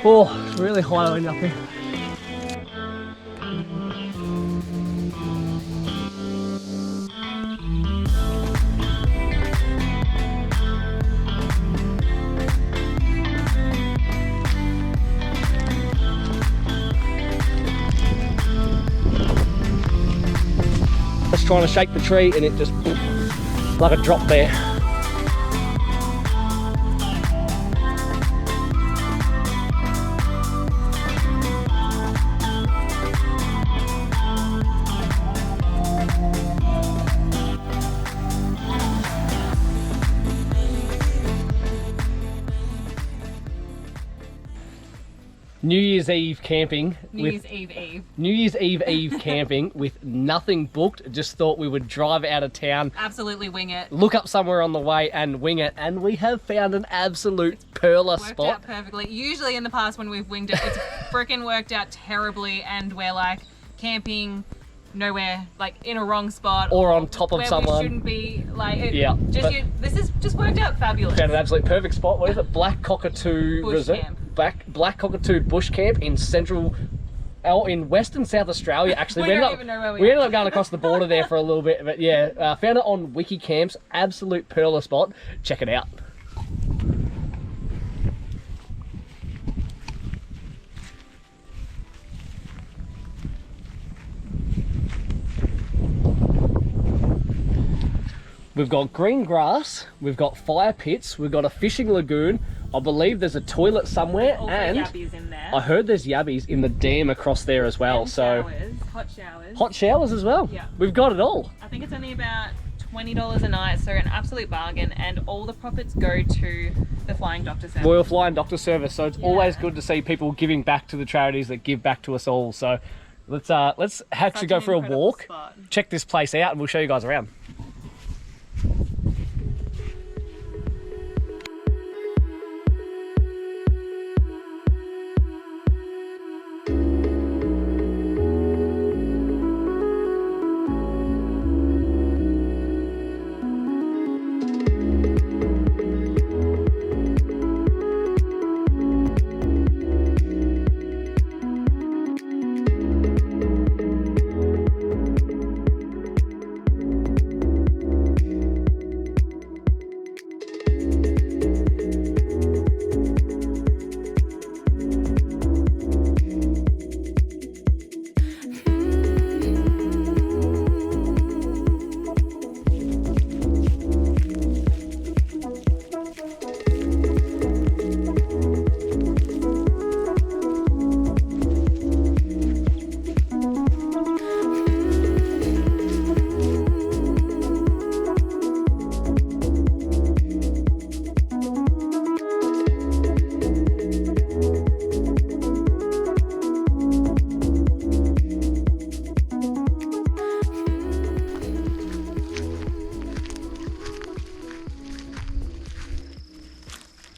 Oh, it's really high wind up here. Just trying to shake the tree and it just like a drop there. New Year's Eve camping. New Year's Eve. New Year's Eve camping with nothing booked. Just thought we would drive out of town. Absolutely wing it. Look up somewhere on the way and wing it. And we have found an absolute perler spot. Worked out perfectly. Usually in the past when we've winged it, it's freaking worked out terribly and we're like camping nowhere, like in a wrong spot. Or on top of where someone. We shouldn't be. Like, yeah. This is just worked out fabulous. Found an absolute perfect spot. What is it? Black Cockatoo Bush camp. Black Cockatoo Bush Camp in in Western South Australia. Actually, we don't even know where we ended up going across the border there for a little bit, but yeah, found it on WikiCamps. Absolute perler spot. Check it out. We've got green grass, we've got fire pits, we've got a fishing lagoon. I believe there's a toilet somewhere, also and yabbies in there. I heard there's yabbies in the dam across there as well. And so showers, hot showers. Hot showers as well. Yeah. We've got it all. I think it's only about $20 a night, so an absolute bargain, and all the profits go to the Flying Doctor Service. Royal Flying Doctor Service. So it's always good to see people giving back to the charities that give back to us all. So let's actually go for a walk, check this place out, and we'll show you guys around.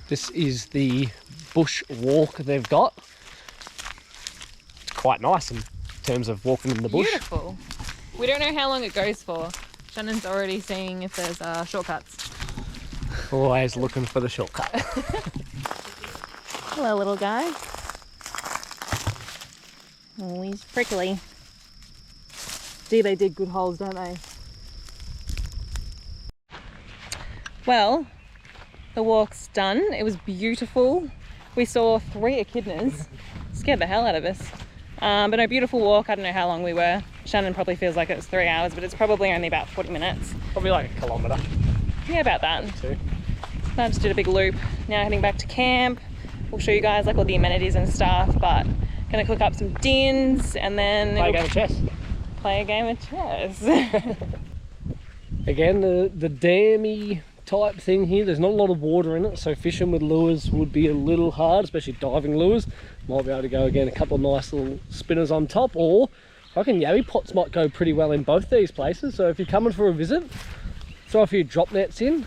This is the bush walk they've got. It's quite nice in terms of walking in the bush. Beautiful. We don't know how long it goes for. Shannon's already seeing if there's shortcuts. Always looking for the shortcut. Hello, little guy. Oh, he's prickly. Gee, they dig good holes, don't they? Well, the walk's done. It was beautiful. We saw 3 echidnas. Scared the hell out of us. But no, beautiful walk. I don't know how long we were. Shannon probably feels like it was 3 hours, but it's probably only about 40 minutes. Probably like a kilometre. Yeah, about that. 2. I just did a big loop. Now heading back to camp. We'll show you guys like all the amenities and stuff, but gonna cook up some dins and then Play a game of chess. Play a game of chess. Again, the dammy type thing here, there's not a lot of water in it, so fishing with lures would be a little hard, especially diving lures. Might be able to go again a couple of nice little spinners on top, or I reckon yabby pots might go pretty well in both these places. So if you're coming for a visit, throw a few drop nets in,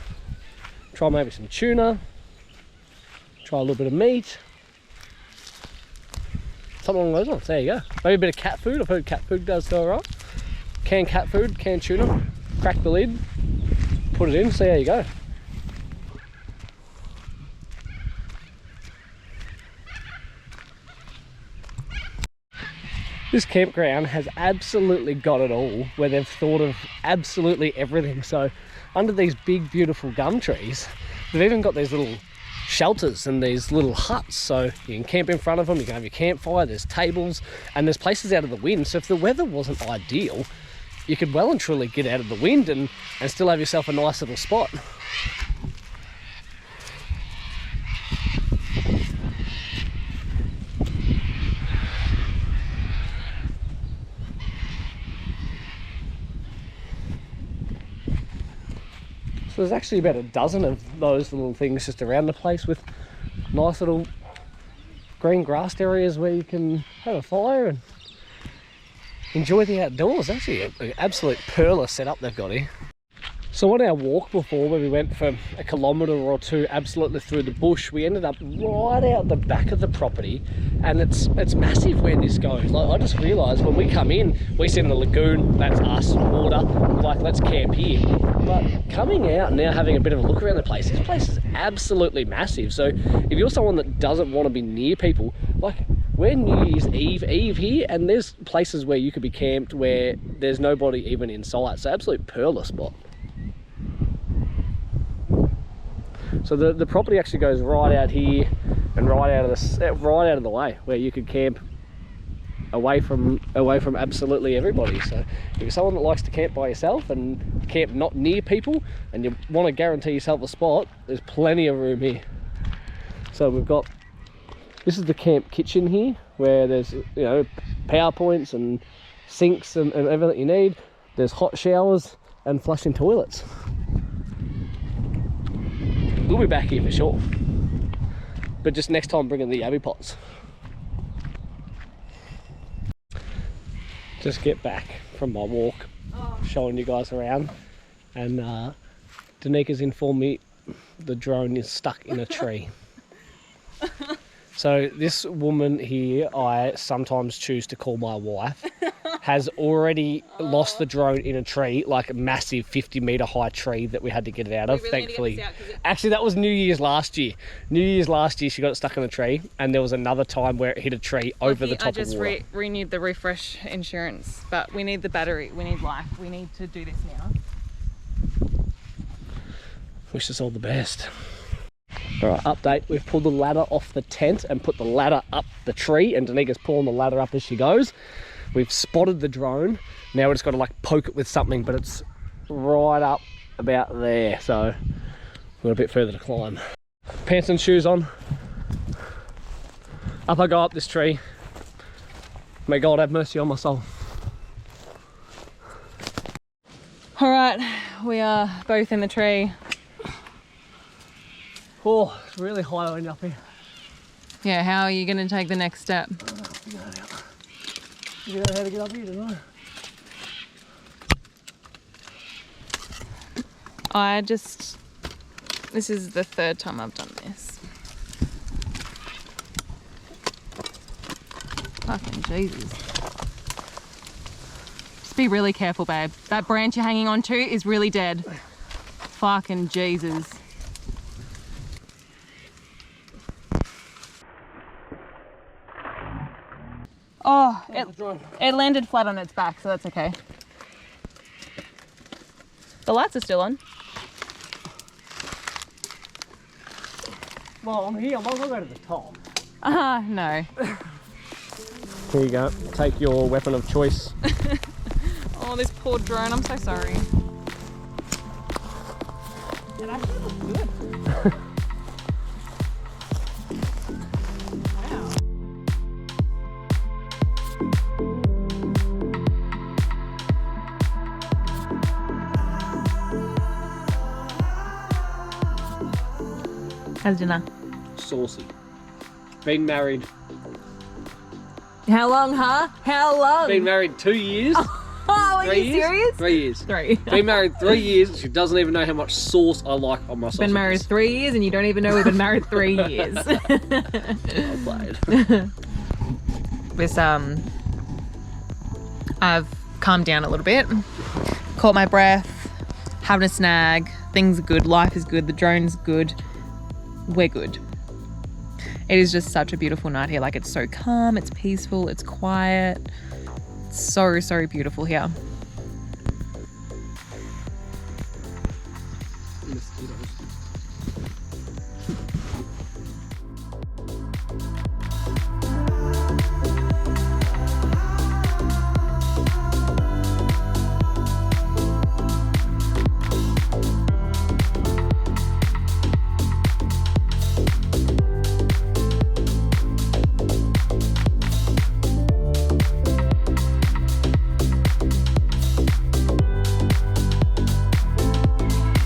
try maybe some tuna, try a little bit of meat, something along those lines. There you go. Maybe a bit of cat food. I've heard cat food does go alright. Canned cat food, canned tuna, crack the lid, put it in, see how you go. This campground has absolutely got it all, where they've thought of absolutely everything. So under these big beautiful gum trees, they've even got these little shelters and these little huts, so you can camp in front of them, you can have your campfire, there's tables, and there's places out of the wind. So if the weather wasn't ideal, you could well and truly get out of the wind and still have yourself a nice little spot. So there's actually about a dozen of those little things just around the place, with nice little green grassed areas where you can have a fire and enjoy the outdoors. Actually an absolute perler setup they've got here. So on our walk before, where we went for a kilometre or two absolutely through the bush, we ended up right out the back of the property, and it's massive where this goes. Like, I just realised when we come in, we see the lagoon, that's us, water, we're like, let's camp here. But coming out now, having a bit of a look around the place, this place is absolutely massive. So if you're someone that doesn't want to be near people, like, we're New Year's Eve here, and there's places where you could be camped where there's nobody even in sight. So absolute perler spot. So the property actually goes right out here and right out of the way, where you could camp away from absolutely everybody. So if you're someone that likes to camp by yourself and camp not near people, and you want to guarantee yourself a spot, there's plenty of room here. So this is the camp kitchen here, where there's, you know, power points and sinks and everything you need. There's hot showers and flushing toilets. We'll be back here for sure, but just next time bringing the yabby pots. Just get back from my walk, showing you guys around, and Danica's informed me the drone is stuck in a tree. So this woman here, I sometimes choose to call my wife, has already lost the drone in a tree, like a massive 50-metre high tree that we had to get it out of, thankfully. Actually, that was New Year's last year. New Year's last year, she got it stuck in a tree, and there was another time where it hit a tree over the top of water. I just renewed the refresh insurance, but we need the battery, we need life, we need to do this now. Wish us all the best. Alright, update, we've pulled the ladder off the tent and put the ladder up the tree, and Danica's pulling the ladder up as she goes. We've spotted the drone. Now we've just got to like poke it with something, but it's right up about there, so we've got a bit further to climb. Pants and shoes on. Up I go up this tree. May God have mercy on my soul. Alright, we are both in the tree. Oh, it's really high on up here. Yeah, how are you going to take the next step? You know how to get up here, don't I? This is the third time I've done this. Fucking Jesus. Just be really careful, babe. That branch you're hanging on to is really dead. Fucking Jesus. Oh, it landed flat on its back, so that's okay. The lights are still on. Well, I'm here, I might as well go to the top. No. Here you go, take your weapon of choice. Oh, this poor drone, I'm so sorry. It actually looks good. How's dinner? Saucy. Been married. How long, huh? How long? Been married 2 years. Oh, are you serious? 3 years. 3. Been married 3 years. She doesn't even know how much sauce I like on my sausages. Been married 3 years and you don't even know we've been married 3 years. Well played. This, I've calmed down a little bit, caught my breath, having a snag, things are good, life is good, the drone's good. We're good. It is just such a beautiful night here. Like, it's so calm, it's peaceful, it's quiet. It's so, so beautiful here.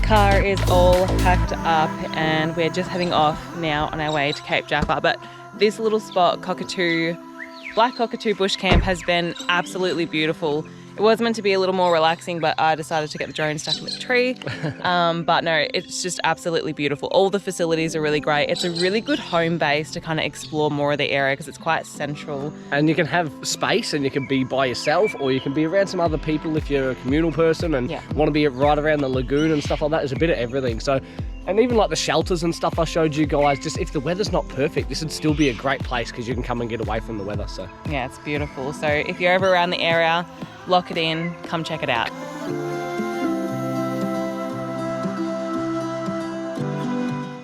Car is all packed up and we're just heading off now on our way to Cape Jaffa. But this little spot, Black Cockatoo Bush Camp, has been absolutely beautiful. It was meant to be a little more relaxing, but I decided to get the drone stuck in the tree. But no, it's just absolutely beautiful. All the facilities are really great. It's a really good home base to kind of explore more of the area because it's quite central. And you can have space and you can be by yourself, or you can be around some other people if you're a communal person and want to be right around the lagoon and stuff like that. There's a bit of everything. So, and even like the shelters and stuff I showed you guys, just if the weather's not perfect, this would still be a great place because you can come and get away from the weather. So yeah, it's beautiful. So if you're ever around the area, lock it in, come check it out.